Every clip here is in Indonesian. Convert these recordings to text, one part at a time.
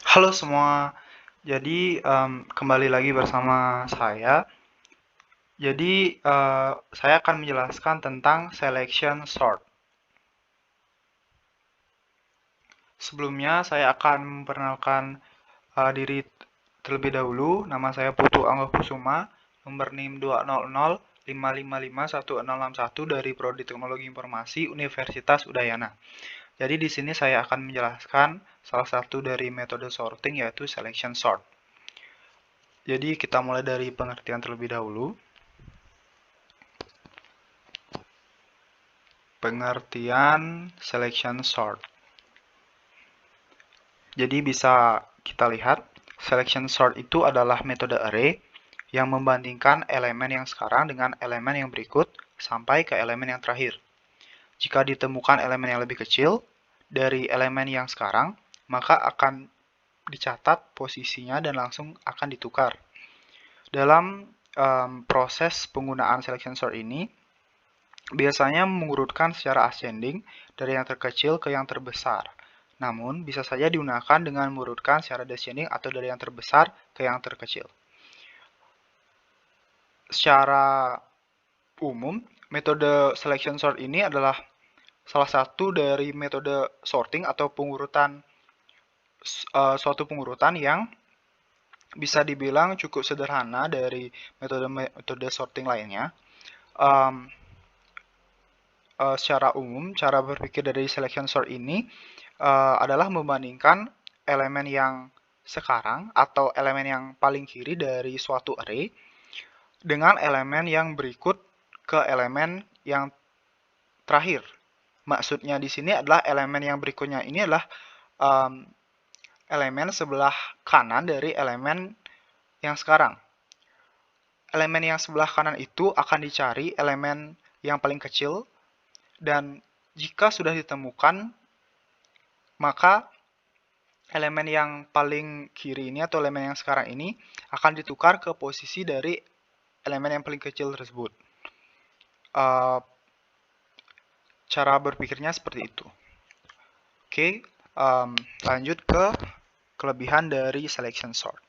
Halo semua, jadi kembali lagi bersama saya. Jadi saya akan menjelaskan tentang selection sort. Sebelumnya saya akan memperkenalkan diri terlebih dahulu. Nama saya Putu Anggokusuma, nomor NIM 20055551661 dari Prodi Teknologi Informasi Universitas Udayana. Jadi di sini saya akan menjelaskan salah satu dari metode sorting yaitu selection sort. Jadi kita mulai dari pengertian terlebih dahulu. Pengertian selection sort. Jadi bisa kita lihat, selection sort itu adalah metode array yang membandingkan elemen yang sekarang dengan elemen yang berikut sampai ke elemen yang terakhir. Jika ditemukan elemen yang lebih kecil dari elemen yang sekarang, maka akan dicatat posisinya dan langsung akan ditukar. Dalam proses penggunaan selection sort ini, biasanya mengurutkan secara ascending dari yang terkecil ke yang terbesar. Namun, bisa saja digunakan dengan mengurutkan secara descending atau dari yang terbesar ke yang terkecil. Secara umum, metode selection sort ini adalah salah satu dari metode sorting atau pengurutan suatu pengurutan yang bisa dibilang cukup sederhana dari metode sorting lainnya. Secara umum, cara berpikir dari selection sort ini adalah membandingkan elemen yang sekarang atau elemen yang paling kiri dari suatu array dengan elemen yang berikut ke elemen yang terakhir. Maksudnya di sini adalah elemen yang berikutnya ini adalah elemen sebelah kanan dari elemen yang sekarang. Elemen yang sebelah kanan itu akan dicari elemen yang paling kecil, dan jika sudah ditemukan, maka elemen yang paling kiri ini atau elemen yang sekarang ini akan ditukar ke posisi dari elemen yang paling kecil tersebut. Cara berpikirnya seperti itu. Oke, lanjut ke kelebihan dari selection sort.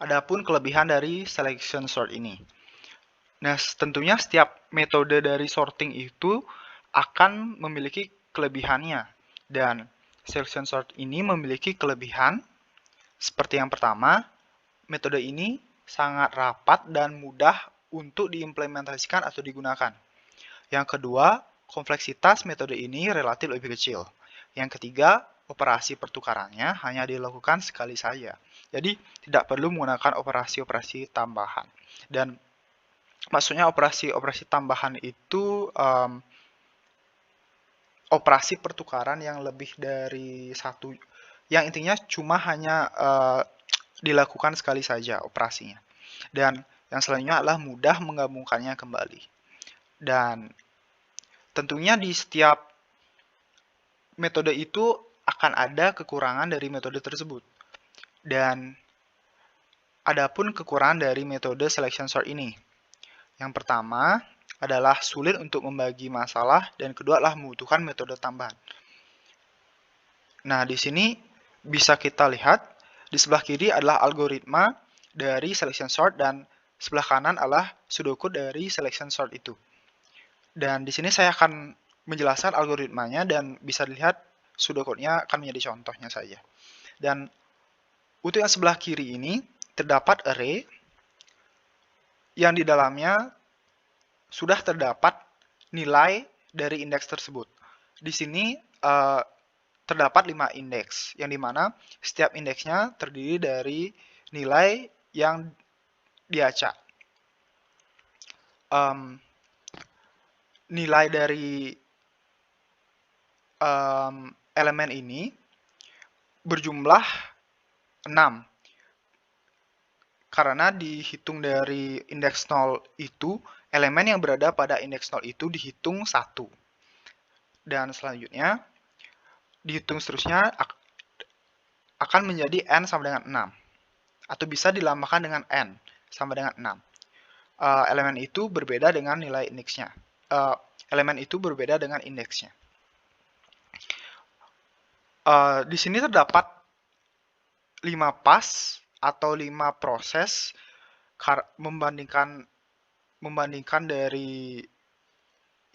Adapun kelebihan dari selection sort ini. Nah, tentunya setiap metode dari sorting itu akan memiliki kelebihannya. Dan selection sort ini memiliki kelebihan seperti yang pertama, metode ini sangat rapat dan mudah untuk diimplementasikan atau digunakan. Yang kedua, kompleksitas metode ini relatif lebih kecil. Yang ketiga, operasi pertukarannya hanya dilakukan sekali saja. Jadi, tidak perlu menggunakan operasi-operasi tambahan. Dan maksudnya operasi-operasi tambahan itu operasi pertukaran yang lebih dari satu, yang intinya cuma hanya dilakukan sekali saja operasinya. Dan yang selanjutnya adalah mudah menggabungkannya kembali. Dan tentunya di setiap metode itu akan ada kekurangan dari metode tersebut. Dan adapun kekurangan dari metode selection sort ini. Yang pertama adalah sulit untuk membagi masalah, dan kedua adalah membutuhkan metode tambahan. Nah, di sini bisa kita lihat di sebelah kiri adalah algoritma dari selection sort dan sebelah kanan adalah pseudocode dari selection sort itu. Dan di sini saya akan menjelaskan algoritmanya dan bisa dilihat pseudocode-nya akan menjadi contohnya saja. Dan untuk yang sebelah kiri ini terdapat array yang di dalamnya sudah terdapat nilai dari indeks tersebut. Di sini terdapat 5 indeks, yang dimana setiap indeksnya terdiri dari nilai yang diacak. Nilai dari elemen ini berjumlah 6. Karena dihitung dari indeks 0 itu, elemen yang berada pada indeks 0 itu dihitung 1. Dan selanjutnya, dihitung seterusnya akan menjadi n sama dengan 6. Atau bisa dilambangkan dengan n sama dengan 6. Elemen itu berbeda dengan nilai indeksnya. Elemen itu berbeda dengan indeksnya. Di sini terdapat 5 pas atau 5 proses membandingkan dari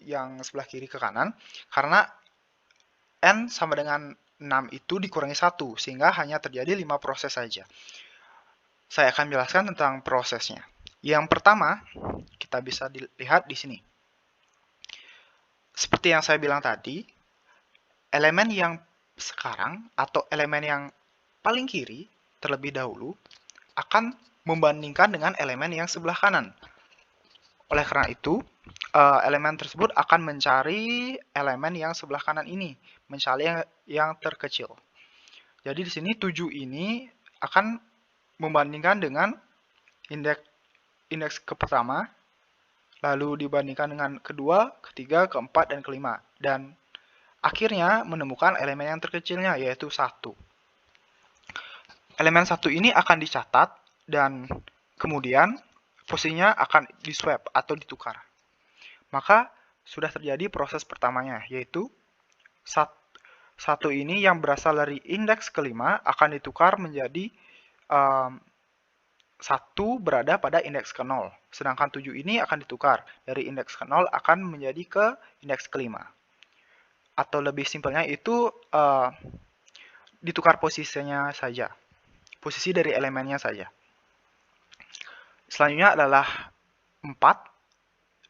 yang sebelah kiri ke kanan, karena N sama dengan 6 itu dikurangi 1, sehingga hanya terjadi 5 proses saja. Saya akan jelaskan tentang prosesnya. Yang pertama, kita bisa dilihat di sini. Seperti yang saya bilang tadi, elemen yang sekarang atau elemen yang paling kiri terlebih dahulu akan membandingkan dengan elemen yang sebelah kanan. Oleh karena itu, elemen tersebut akan mencari elemen yang sebelah kanan ini, mencari yang terkecil. Jadi di sini 7 ini akan membandingkan dengan indeks ke pertama, lalu dibandingkan dengan kedua, ketiga, keempat, dan kelima. Dan akhirnya menemukan elemen yang terkecilnya, yaitu 1. Elemen 1 ini akan dicatat, dan kemudian posisinya akan di-swap atau ditukar. Maka sudah terjadi proses pertamanya, yaitu 1 ini yang berasal dari indeks kelima akan ditukar menjadi 1 berada pada indeks ke-0. Sedangkan 7 ini akan ditukar dari indeks ke-0 akan menjadi ke indeks kelima. Atau lebih simpelnya itu ditukar posisinya saja. Posisi dari elemennya saja. Selanjutnya adalah 4.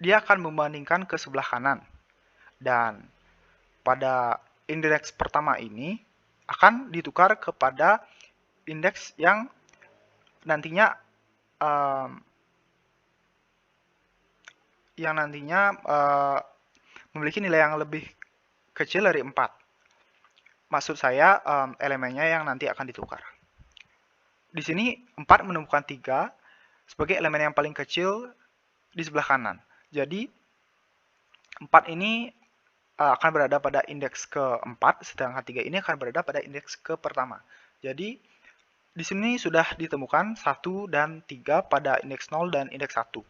Dia akan membandingkan ke sebelah kanan. Dan pada indeks pertama ini akan ditukar kepada indeks yang nantinya memiliki nilai yang lebih kecil dari 4. Maksud saya elemennya yang nanti akan ditukar. Di sini 4 menemukan 3 sebagai elemen yang paling kecil di sebelah kanan. Jadi 4 ini akan berada pada indeks ke-4, sedangkan 3 ini akan berada pada indeks ke-pertama. Jadi di sini sudah ditemukan 1 dan 3 pada indeks 0 dan indeks 1.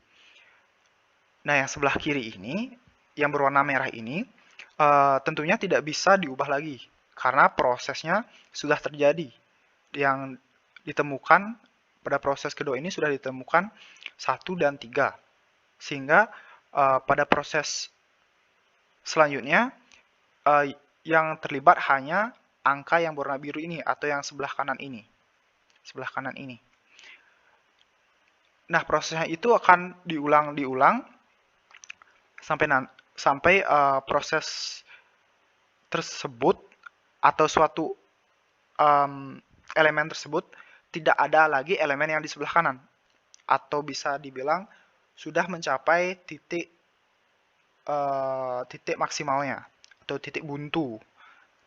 Nah, yang sebelah kiri ini, yang berwarna merah ini, tentunya tidak bisa diubah lagi, karena prosesnya sudah terjadi. Yang ditemukan pada proses kedua ini sudah ditemukan 1 dan 3. Sehingga pada proses selanjutnya, yang terlibat hanya angka yang berwarna biru ini, atau yang sebelah kanan ini. Nah, prosesnya itu akan diulang sampai proses tersebut atau suatu elemen tersebut tidak ada lagi elemen yang di sebelah kanan, atau bisa dibilang sudah mencapai titik maksimalnya atau titik buntu,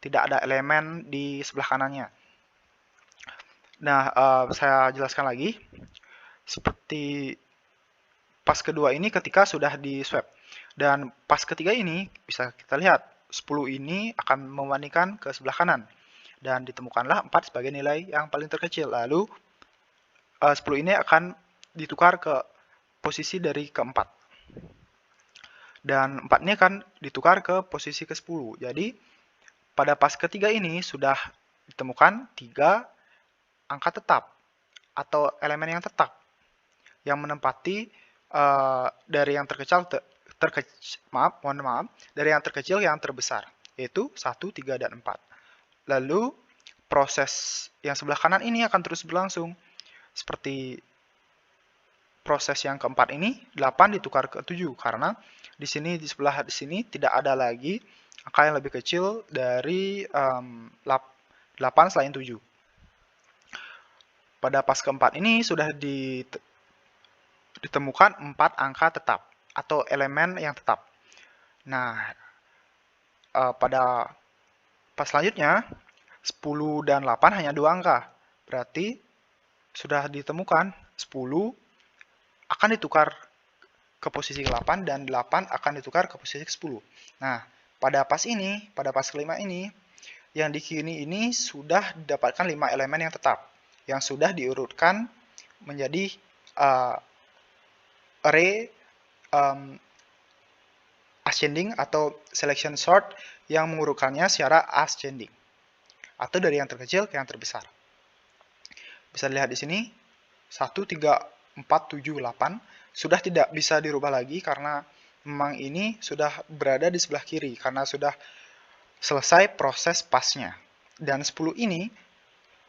tidak ada elemen di sebelah kanannya. Nah, saya jelaskan lagi. Seperti pas kedua ini ketika sudah di swap, dan pas ketiga ini bisa kita lihat 10 ini akan membandingkan ke sebelah kanan, dan ditemukanlah 4 sebagai nilai yang paling terkecil. Lalu 10 ini akan ditukar ke posisi dari keempat, dan 4 ini akan ditukar ke posisi ke-10. Jadi pada pas ketiga ini sudah ditemukan 3 angka tetap atau elemen yang tetap yang menempati dari yang dari yang terkecil yang terbesar, yaitu 1, 3, dan 4. Lalu proses yang sebelah kanan ini akan terus berlangsung. Seperti proses yang keempat ini, 8 ditukar ke 7, karena di sebelah sini tidak ada lagi angka yang lebih kecil dari 8 selain 7. Pada pas keempat ini sudah ditemukan 4 angka tetap atau elemen yang tetap. Nah, pada pas selanjutnya 10 dan 8 hanya 2 angka. Berarti sudah ditemukan 10 akan ditukar ke posisi ke-8 dan 8 akan ditukar ke posisi ke-10. Nah, pada pas kelima ini, yang di kiri ini sudah didapatkan 5 elemen yang tetap yang sudah diurutkan menjadi array ascending atau selection sort yang mengurutkannya secara ascending. atau dari yang terkecil ke yang terbesar. Bisa dilihat di sini 1, 3, 4, 7, 8 sudah tidak bisa dirubah lagi karena memang ini sudah berada di sebelah kiri karena sudah selesai proses pasnya. Dan 10 ini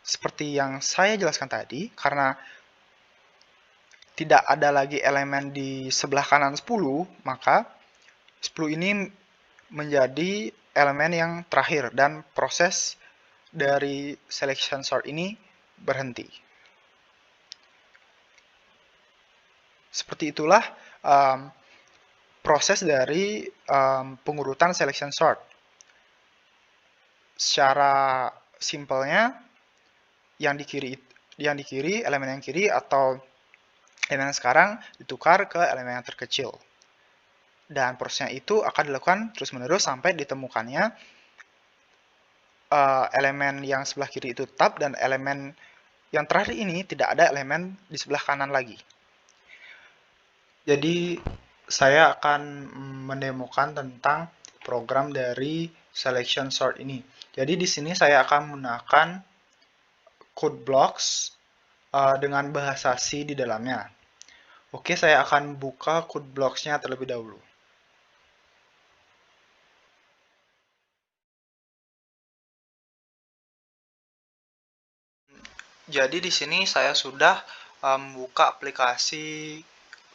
seperti yang saya jelaskan tadi, karena tidak ada lagi elemen di sebelah kanan 10, maka 10 ini menjadi elemen yang terakhir dan proses dari selection sort ini berhenti. Seperti itulah proses dari pengurutan selection sort. Secara simpelnya, yang di kiri, elemen yang kiri atau elemen yang sekarang ditukar ke elemen yang terkecil. Dan prosesnya itu akan dilakukan terus-menerus sampai ditemukannya elemen yang sebelah kiri itu tetap dan elemen yang terakhir ini tidak ada elemen di sebelah kanan lagi. Jadi saya akan mendemokan tentang program dari selection sort ini. Jadi di sini saya akan menggunakan code blocks dengan bahasa C di dalamnya. Oke, saya akan buka code blocks-nya terlebih dahulu. Jadi di sini saya sudah membuka aplikasi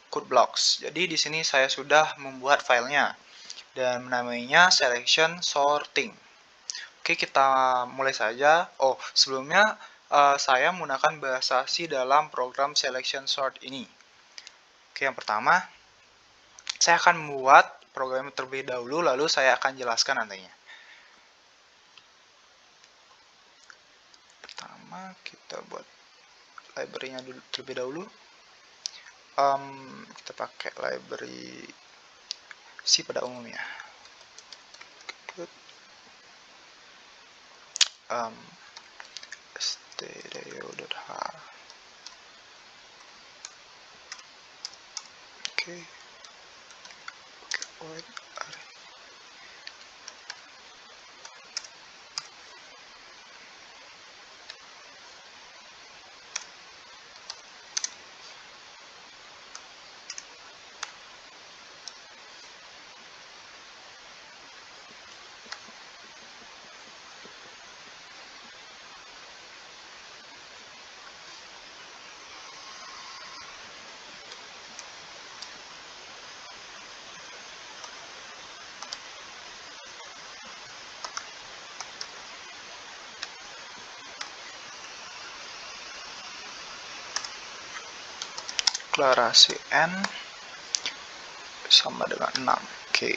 CodeBlocks. Jadi di sini saya sudah membuat filenya dan namanya selection sorting. Oke, kita mulai saja. Oh, sebelumnya saya menggunakan bahasa C dalam program selection sort ini. Oke, yang pertama saya akan membuat program terlebih dahulu, lalu saya akan jelaskan nantinya. Pertama kita buat library-nya terlebih dahulu. Kita pakai library C pada umumnya. stdio.h. Oke. Void array. Deklarasi n sama dengan 6. Oke.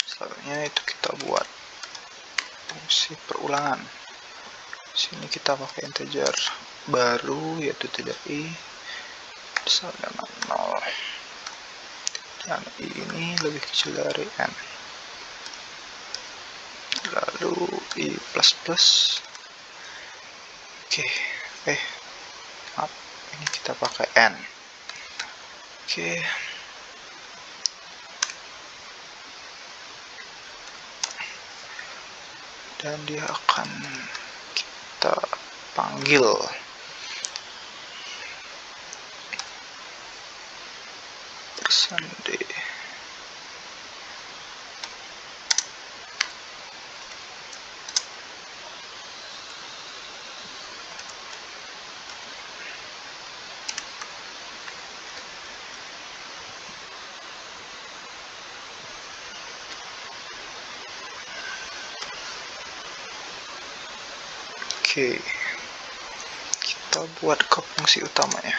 Selanjutnya itu kita buat fungsi perulangan. Sini kita pakai integer baru yaitu TDI besar dengan 0. Dan i ini lebih kecil dari n. Lalu i++. Oke. Maaf, ini kita pakai n. Oke. Dan dia akan kita panggil %d. Oke, kita buat ke fungsi utamanya.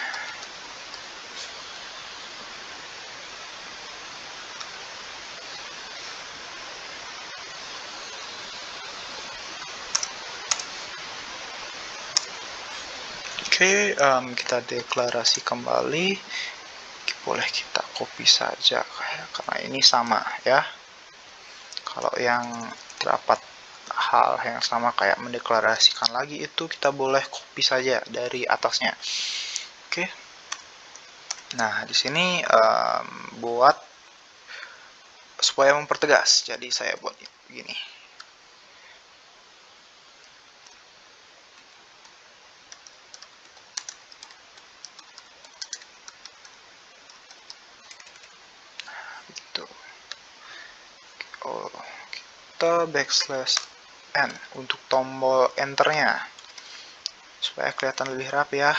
Oke, kita deklarasi kembali. Boleh kita copy saja karena ini sama ya. Kalau yang terdapat hal yang sama kayak mendeklarasikan lagi itu kita boleh copy saja dari atasnya. Oke. Nah, di sini buat supaya mempertegas. Jadi saya buat begini. kita backslash n untuk tombol enternya supaya kelihatan lebih rapi ya.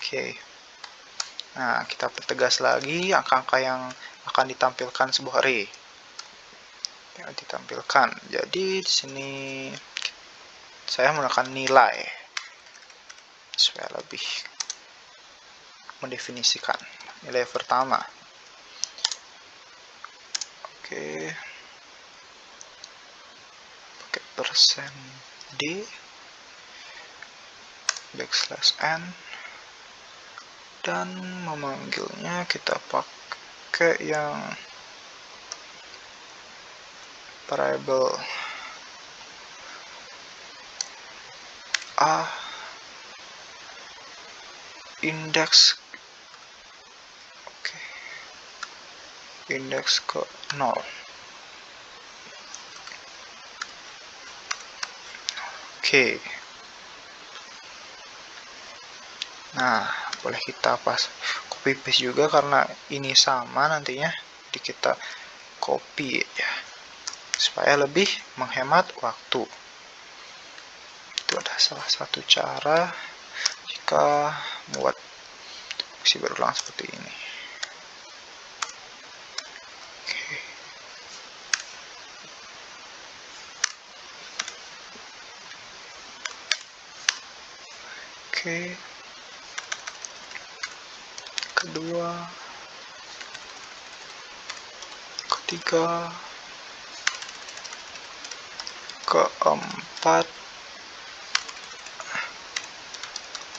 Oke. Nah, kita pertegas lagi angka-angka yang akan ditampilkan sebuah array. Yang ditampilkan. Jadi di sini saya menggunakan nilai supaya lebih mendefinisikan nilai pertama. Oke. Pakai persen %d backslash n, dan memanggilnya kita pakai yang variable a indeks indeks ke 0. Oke. Nah, boleh kita copy paste juga karena ini sama nantinya. Jadi kita copy ya supaya lebih menghemat waktu. Itu adalah salah satu cara jika membuat fungsi berulang seperti ini. Oke. Kedua, ketiga, keempat,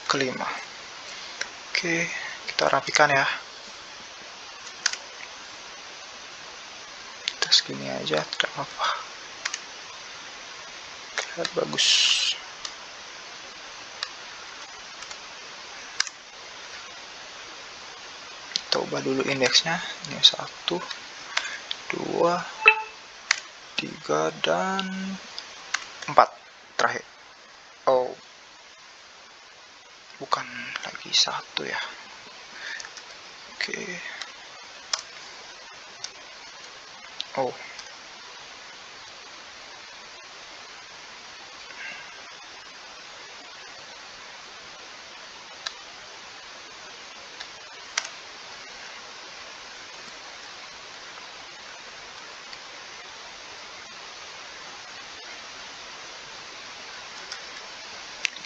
kelima. Oke, kita rapikan ya. Kita segini aja, tidak apa-apa. Lihat bagus. Kita ubah dulu indeksnya. Ini 1, 2, 3, dan 4 terakhir. Oh, bukan lagi 1 ya. Oke. Oh,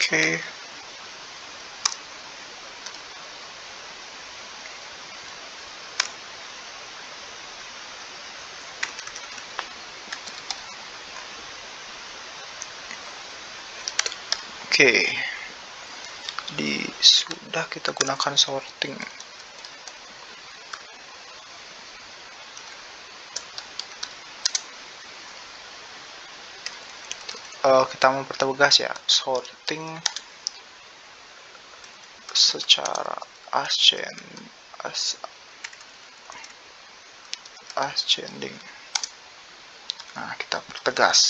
oke. Oke, jadi sudah kita gunakan sorting. Kita mempertegas ya, sorting secara ascending. Nah, kita pertegas.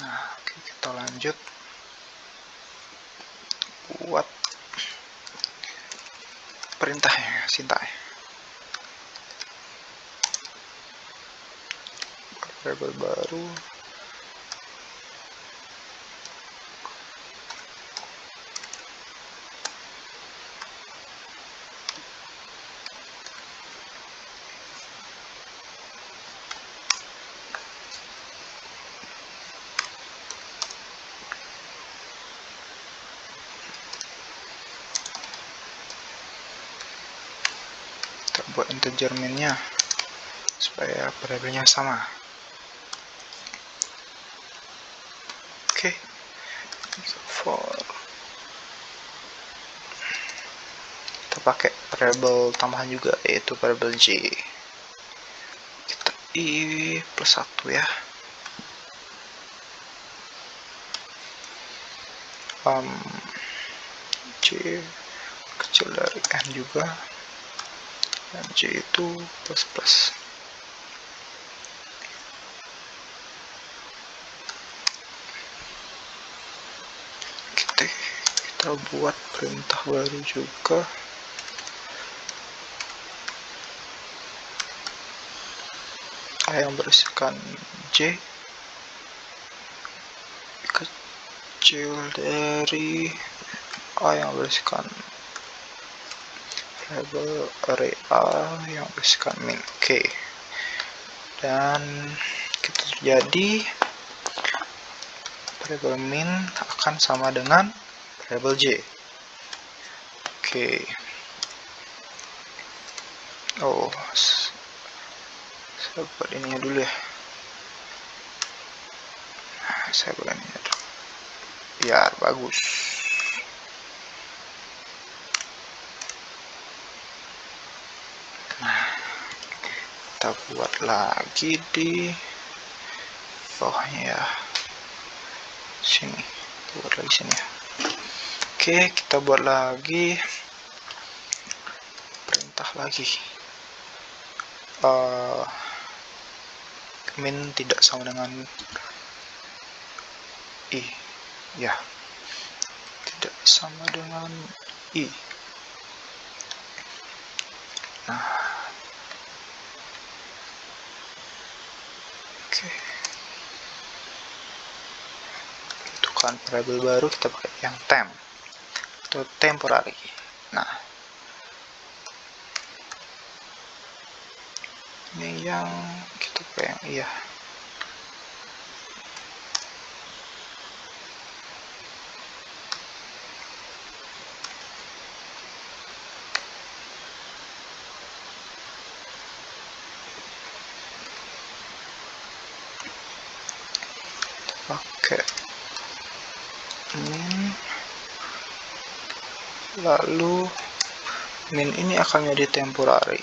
Nah, oke, kita lanjut buat perintahnya, sintai. Variable baru. Kita buat integer min-nya supaya variabelnya sama. Oke. For kita pakai variabel tambahan juga, yaitu variabel j. Kita i plus 1 ya. J kecil dari n juga, dan j itu plus. kita buat perintah baru juga. A yang berisikan J kecil dari A yang berisikan variabel array A yang berisikan min K, dan kita terjadi variabel min akan sama dengan variabel J. Oke. Oh, saya buat ininya dulu ya. Saya buat ini dulu biar bagus. Nah, kita buat lagi di bawahnya ya, sini, buat lagi sini ya. Oke, kita buat lagi perintah lagi. Min tidak sama dengan I, ya, tidak sama dengan I. Nah, oke, tentukan variabel baru, kita pakai yang temp atau temporary. Nah, ini yang kita pakai yang iya. Pakai min, lalu min ini akan menjadi temporary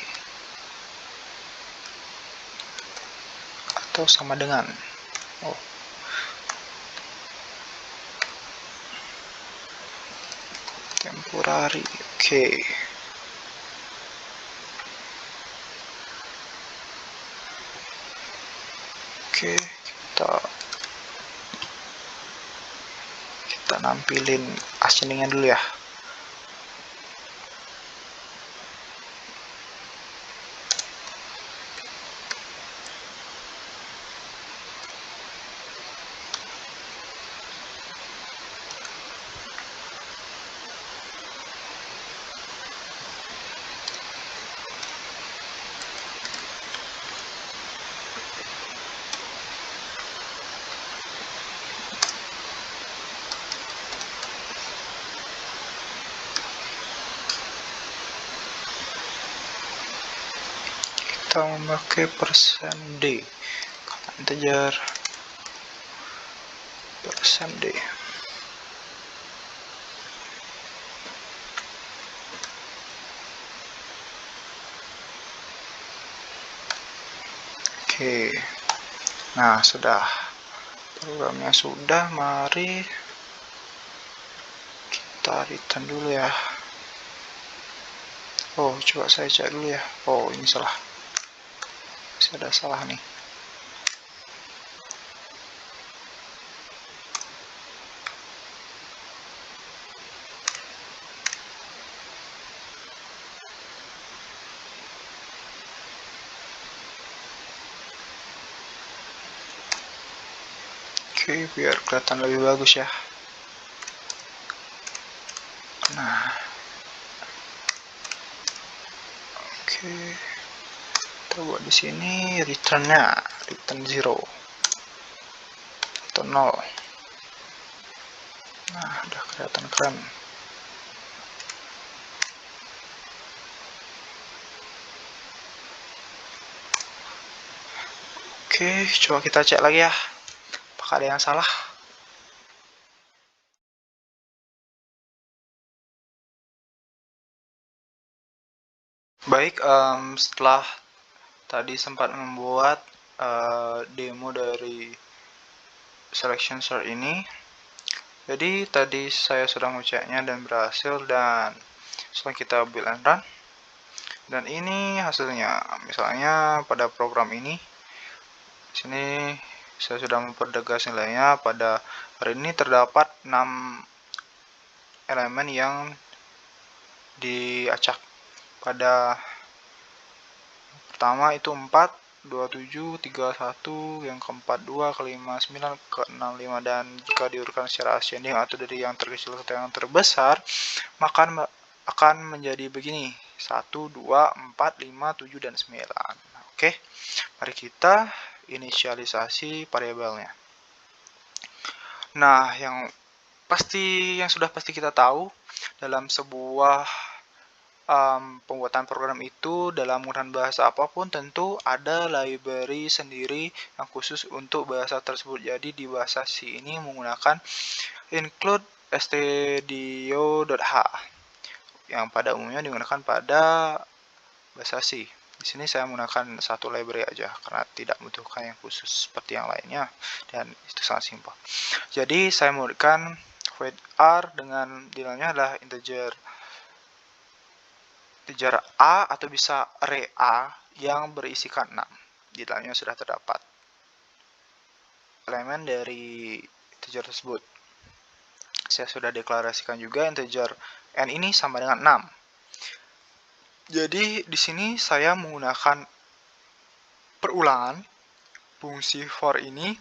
atau sama dengan temporary. Oke. Oke, kita nampilin ascendingnya dulu ya. Kita memakai %d karena integer %d. Oke, nah sudah, programnya sudah. Mari kita return dulu ya. Oh, coba saya cek dulu ya. Oh, ini salah, masih ada salah nih. Oke, biar kelihatan lebih bagus ya. Nah, oke, kita buat di sini returnnya return 0 atau 0. Nah, udah kelihatan keren. Oke, coba kita cek lagi ya, apakah ada yang salah. Baik, setelah tadi sempat membuat demo dari selection sort ini, jadi tadi saya sudah mengeceknya dan berhasil, dan setelah kita build and run, dan ini hasilnya. Misalnya pada program ini, sini saya sudah mempertegas nilainya. Pada hari ini terdapat 6 elemen yang diacak. Pada pertama itu 4, 27, 31, yang keempat 2, kelima 9, keenam 5, dan jika diurutkan secara ascending atau dari yang terkecil ke yang terbesar, maka akan menjadi begini: 1, 2, 4, 5, 7, dan 9. Oke, mari kita inisialisasi variabelnya. Nah, yang sudah pasti kita tahu dalam sebuah pembuatan program itu, dalam menggunakan bahasa apapun tentu ada library sendiri yang khusus untuk bahasa tersebut. Jadi di bahasa C ini menggunakan include stdio.h yang pada umumnya digunakan pada bahasa C. Di sini saya menggunakan satu library aja karena tidak membutuhkan yang khusus seperti yang lainnya, dan itu sangat simpel. Jadi saya memberikan void r dengan nilainya adalah integer A atau bisa array A yang berisikan 6. Di dalamnya sudah terdapat elemen dari integer tersebut. Saya sudah deklarasikan juga integer n ini sama dengan 6. Jadi di sini saya menggunakan perulangan fungsi for ini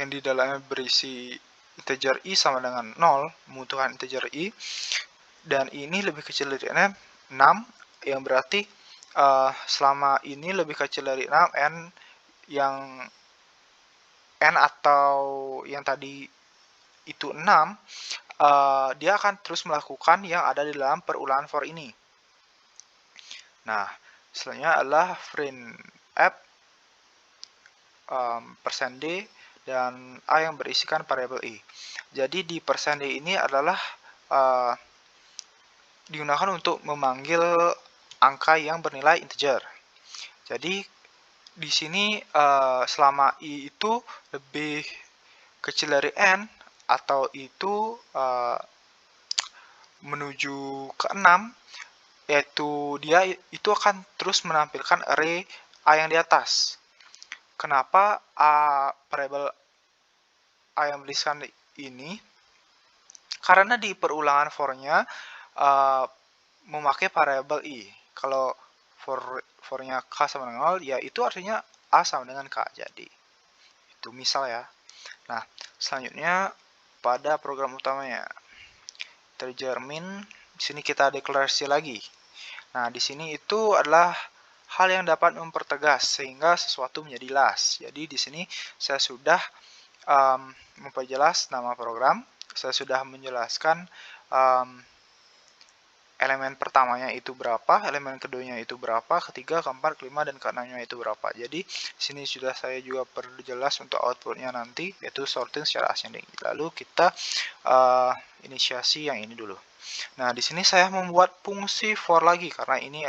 yang di dalamnya berisi integer i sama dengan 0, membutuhkan integer i, dan ini lebih kecil dari 6, yang berarti selama ini lebih kecil dari 6, n atau yang tadi itu 6, dia akan terus melakukan yang ada di dalam perulangan for ini. Nah, selanjutnya adalah printf %d dan a yang berisikan variabel i. Jadi di %d ini adalah digunakan untuk memanggil angka yang bernilai integer. Jadi di sini selama i itu lebih kecil dari n atau itu menuju ke 6, yaitu dia itu akan terus menampilkan array a yang di atas. Kenapa variabel a yang berisikan ini? Karena di perulangan for-nya memakai variabel i. Kalau for-nya k sama dengan 0, ya itu artinya a sama dengan k. Jadi itu misal ya. Nah, selanjutnya pada program utamanya, integer min. Di sini kita deklarasi lagi. Nah, di sini itu adalah hal yang dapat mempertegas sehingga sesuatu menjadi jelas. Jadi di sini saya sudah memperjelas nama program. Saya sudah menjelaskan elemen pertamanya itu berapa, elemen keduanya itu berapa, ketiga, keempat, kelima, dan keenamnya itu berapa. Jadi sini sudah saya juga perjelas untuk outputnya nanti, yaitu sorting secara ascending. Lalu kita inisiasi yang ini dulu. Nah, di sini saya membuat fungsi for lagi karena ini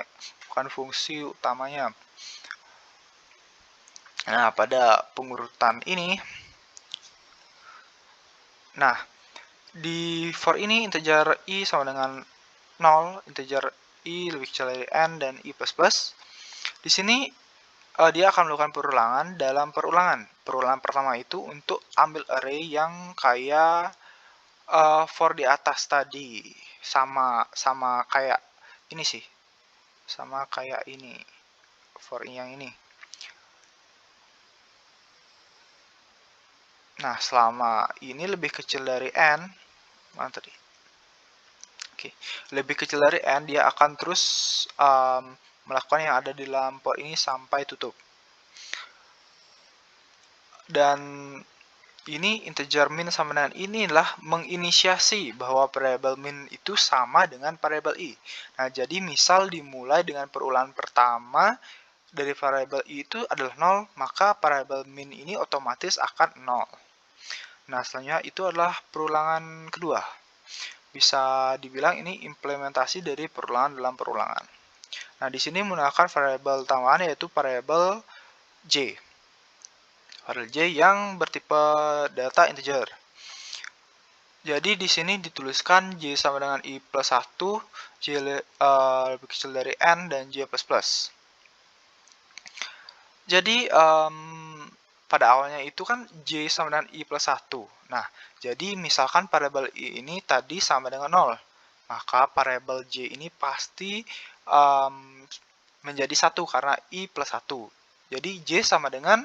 bukan fungsi utamanya. Nah, pada pengurutan ini, nah di for ini integer i sama dengan 0, integer i lebih kecil dari n, dan i++. Di sini dia akan melakukan perulangan dalam perulangan. Perulangan pertama itu untuk ambil array yang kayak for di atas tadi, sama kayak ini sih, sama kayak ini, for yang ini. Nah, selama ini lebih kecil dari n, mana tadi? Oke, lebih kecil dari n, dia akan terus melakukan yang ada di dalam for ini sampai tutup. Dan ini integer min sama dengan inilah menginisiasi bahwa variabel min itu sama dengan variabel i. Nah, jadi misal dimulai dengan perulangan pertama dari variabel i itu adalah 0, maka variabel min ini otomatis akan 0. Nah, selanjutnya itu adalah perulangan kedua. Bisa dibilang ini implementasi dari perulangan dalam perulangan. Nah, di sini menggunakan variabel tambahan yaitu variabel j. Variabel j yang bertipe data integer. Jadi di sini dituliskan j sama dengan i plus 1, j lebih kecil dari n, dan j plus plus. Jadi pada awalnya itu kan j sama dengan i plus 1. Nah, jadi misalkan variabel i ini tadi sama dengan 0. maka variabel J ini pasti menjadi 1 karena I plus 1. Jadi J sama dengan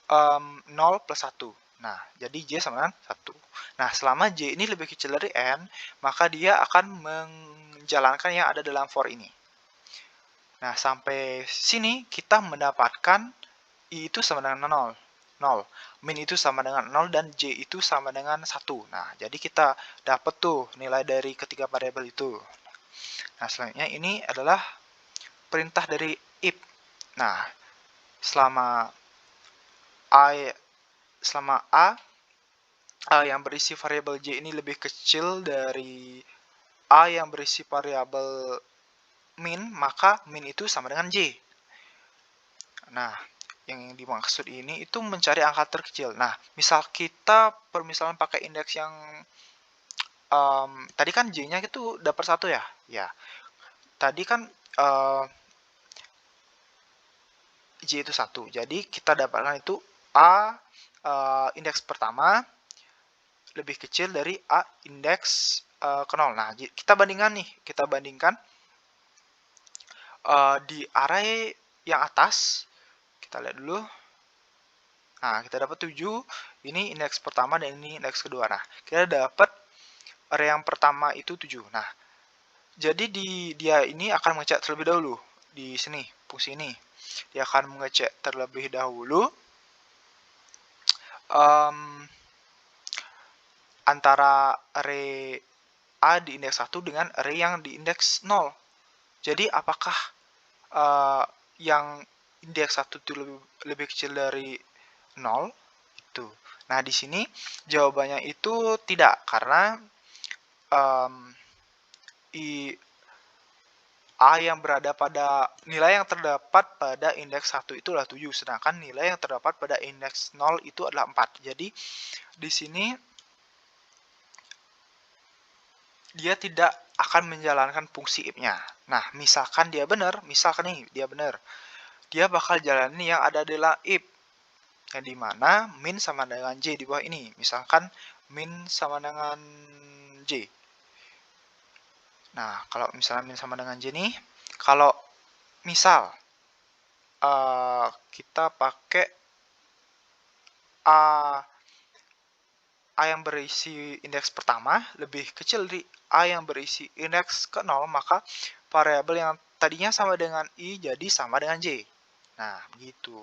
0 plus 1. Nah, jadi J sama dengan 1. Nah, selama J ini lebih kecil dari N, maka dia akan menjalankan yang ada dalam for ini. Nah, sampai sini kita mendapatkan I itu sama dengan 0. 0. Min itu sama dengan 0 dan J itu sama dengan 1. Nah, jadi kita dapat tuh nilai dari ketiga variabel itu. Nah, selanjutnya ini adalah perintah dari if. Nah, selama A yang berisi variabel J ini lebih kecil dari A yang berisi variabel min, maka min itu sama dengan J. Nah, yang dimaksud ini itu mencari angka terkecil. Nah, misal kita permisalan pakai indeks yang tadi kan J-nya itu dapat 1 ya? Ya. Tadi kan J itu 1. Jadi kita dapatkan itu A indeks pertama lebih kecil dari A indeks ke 0. Nah, kita bandingkan di array yang atas. Kita lihat dulu. Nah, kita dapat 7. Ini indeks pertama dan ini indeks kedua. Nah, kita dapat array yang pertama itu 7. Nah, jadi dia ini akan mengecek terlebih dahulu. Di sini, fungsi ini. Dia akan mengecek terlebih dahulu antara array A di indeks 1 dengan array yang di indeks 0. Jadi, apakah yang indeks 1 itu lebih kecil dari 0? Itu. Nah, di sini jawabannya itu tidak, karena A yang berada pada nilai yang terdapat pada indeks 1 itu adalah 7, sedangkan nilai yang terdapat pada indeks 0 itu adalah 4. Jadi, di sini dia tidak akan menjalankan fungsi if-nya. Nah, misalkan dia benar, dia bakal jalanin yang ada dalam if, yang dimana min sama dengan J di bawah ini. Misalkan min sama dengan J. Nah, kalau misalnya min sama dengan J nih, kalau misal kita pakai A yang berisi indeks pertama lebih kecil dari A yang berisi indeks ke 0, maka variabel yang tadinya sama dengan I jadi sama dengan J. Nah, begitu.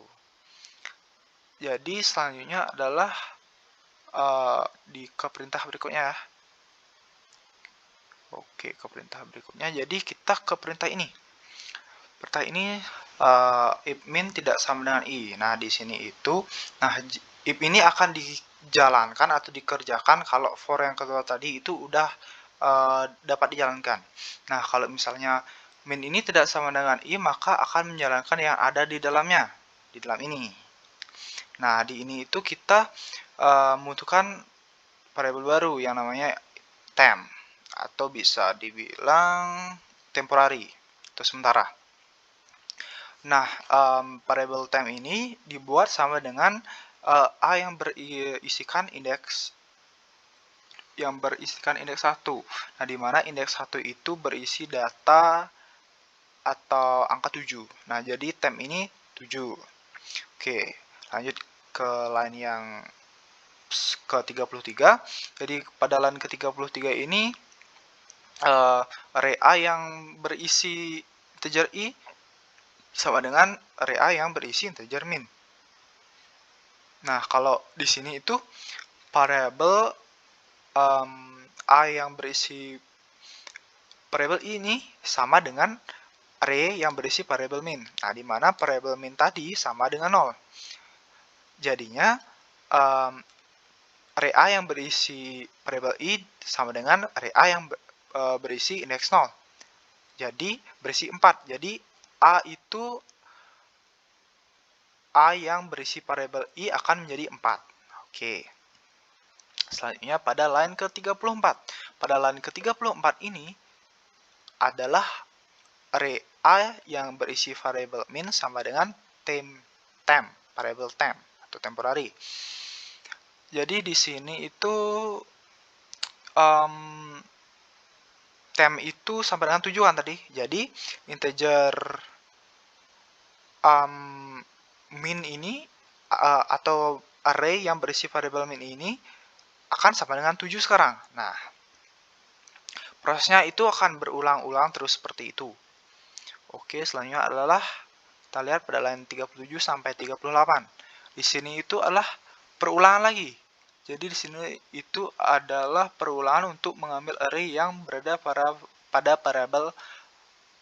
Jadi, selanjutnya adalah ke perintah berikutnya ya. Oke, ke perintah berikutnya. Jadi, kita ke perintah ini. Perintah ini if min tidak sama dengan I. Nah, di sini itu, if ini akan dijalankan atau dikerjakan kalau for yang kedua tadi itu udah dapat dijalankan. Nah, kalau misalnya min ini tidak sama dengan I, maka akan menjalankan yang ada di dalamnya, di dalam ini. Nah, di ini itu kita membutuhkan variabel baru yang namanya temp, atau bisa dibilang temporary, atau sementara. Nah, variabel temp ini dibuat sama dengan A yang berisikan indeks 1. Nah, di mana indeks 1 itu berisi data atau angka 7. Nah, jadi temp ini 7. Oke, lanjut ke line yang ke-33. Jadi, pada line ke-33 ini array A yang berisi integer I sama dengan array A yang berisi integer min. Nah, kalau di sini itu variabel A yang berisi variabel ini sama dengan array yang berisi variabel min. Nah, di mana variabel min tadi sama dengan 0. Jadinya array A yang berisi variabel I sama dengan array A yang berisi indeks 0. Jadi berisi 4. Jadi A yang berisi variabel I akan menjadi 4. Oke. Selanjutnya pada line ke-34. Pada line ke-34 ini adalah array A yang berisi variabel min sama dengan temp, variabel temp atau temporary. Jadi di sini itu temp itu sampai dengan tujuan tadi. Jadi integer min ini atau array yang berisi variabel min ini akan sama dengan 7 sekarang. Nah, prosesnya itu akan berulang-ulang terus seperti itu. Oke, selanjutnya adalah kita lihat pada line 37 sampai 38. Di sini itu adalah perulangan lagi. Jadi di sini itu adalah perulangan untuk mengambil array yang berada pada variabel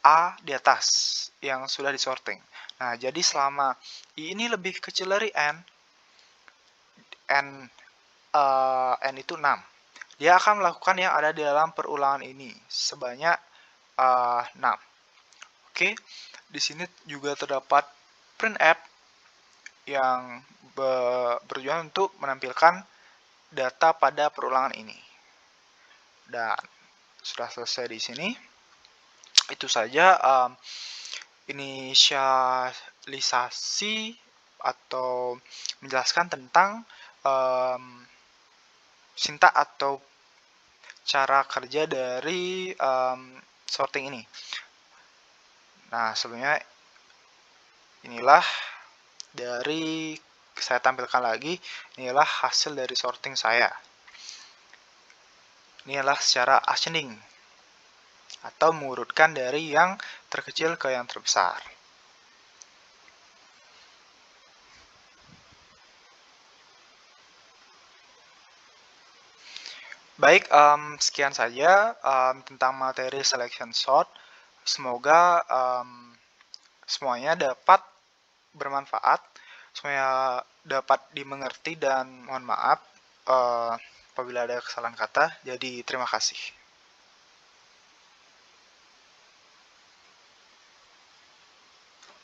A di atas yang sudah disorting. Nah, jadi selama I ini lebih kecil dari N itu 6. Dia akan melakukan yang ada di dalam perulangan ini sebanyak 6. Oke, di sini juga terdapat printf yang bertujuan untuk menampilkan data pada perulangan ini. Dan sudah selesai di sini. Itu saja inisialisasi atau menjelaskan tentang sintak atau cara kerja dari sorting ini. Nah, sebelumnya inilah dari saya tampilkan lagi, inilah hasil dari sorting saya. Ini adalah secara ascending atau mengurutkan dari yang terkecil ke yang terbesar. Baik, sekian saja tentang materi selection sort. Semoga semuanya dapat bermanfaat, semuanya dapat dimengerti, dan mohon maaf apabila ada kesalahan kata. Jadi terima kasih.